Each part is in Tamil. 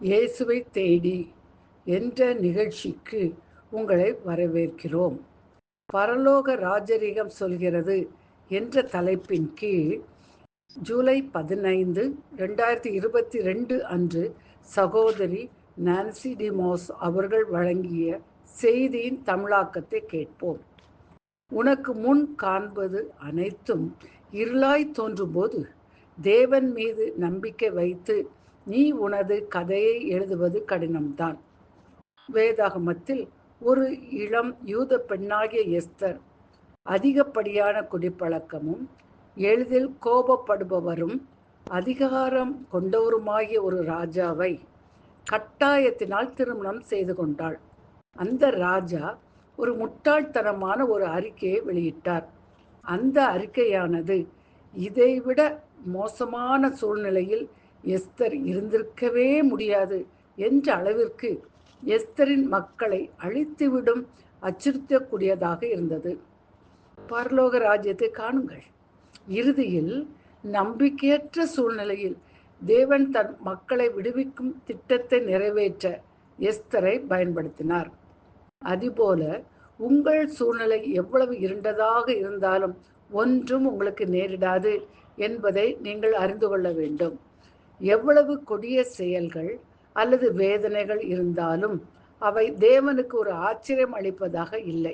இயேசுவை தேடி என்ற நிகழ்ச்சிக்கு உங்களை வரவேற்கிறோம். பரலோக ராஜரீகம் சொல்கிறது என்ற தலைப்பின் கீழ் ஜூலை 15, 2022 அன்று சகோதரி நான்சி டிமோஸ் அவர்கள் வழங்கிய செய்தியின் தமிழாக்கத்தை கேட்போம். உனக்கு முன் காண்பது அனைத்தும் இருளாய் தோன்றும்போது தேவன் மீது நம்பிக்கை வைத்து நீ உனது கதையை எழுதுவது கடினம்தான். வேதாகமத்தில் ஒரு இளம் யூத பெண்ணாகிய எஸ்தர் அதிகப்படியான குடிப்பழக்கமும் எளிதில் கோபப்படுபவரும் அதிகாரம் கொண்டவருமாகிய ஒரு ராஜாவை கட்டாயத்தினால் திருமணம் செய்து கொண்டாள். அந்த ராஜா ஒரு முட்டாள்தனமான ஒரு அறிக்கையை வெளியிட்டார். அந்த அறிக்கையானது இதைவிட மோசமான சூழ்நிலையில் எஸ்தர் இருந்திருக்கவே முடியாது என்ற அளவிற்கு எஸ்தரின் மக்களை அழித்துவிடும் அச்சுறுத்தக்கூடியதாக இருந்தது. பரலோக ராஜ்யத்தை காணுங்கள். இறுதியில் நம்பிக்கையற்ற சூழ்நிலையில் தேவன் தன் மக்களை விடுவிக்கும் திட்டத்தை நிறைவேற்ற எஸ்தரை பயன்படுத்தினார். அதுபோல உங்கள் சூழ்நிலை எவ்வளவு இருண்டதாக இருந்தாலும் ஒன்றும் உங்களுக்கு நேரிடாது என்பதை நீங்கள் அறிந்து கொள்ள வேண்டும். எவ்வளவு கொடிய செயல்கள் அல்லது வேதனைகள் இருந்தாலும் அவை தேவனுக்கு ஒரு ஆச்சரியம் அளிப்பதாக இல்லை.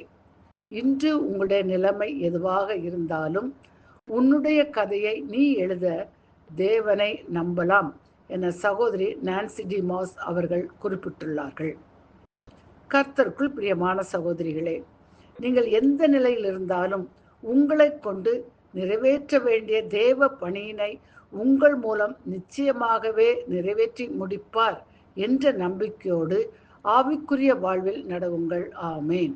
இன்று உங்களுடைய நிலைமை எதுவாக இருந்தாலும் உன்னுடைய கதையை நீ எழுத தேவனை நம்பலாம் என சகோதரி நான்சி டிமோஸ் அவர்கள் குறிப்பிட்டுள்ளார்கள். கர்த்தருக்குள் பிரியமான சகோதரிகளே, நீங்கள் எந்த நிலையில் இருந்தாலும் உங்களை கொண்டு நிறைவேற்ற வேண்டிய தேவ பணியினை உங்கள் மூலம் நிச்சயமாகவே நிறைவேற்றி முடிப்பார் என்ற நம்பிக்கையோடு ஆவிக்குரிய வாழ்வில் நடவுங்கள். ஆமேன்.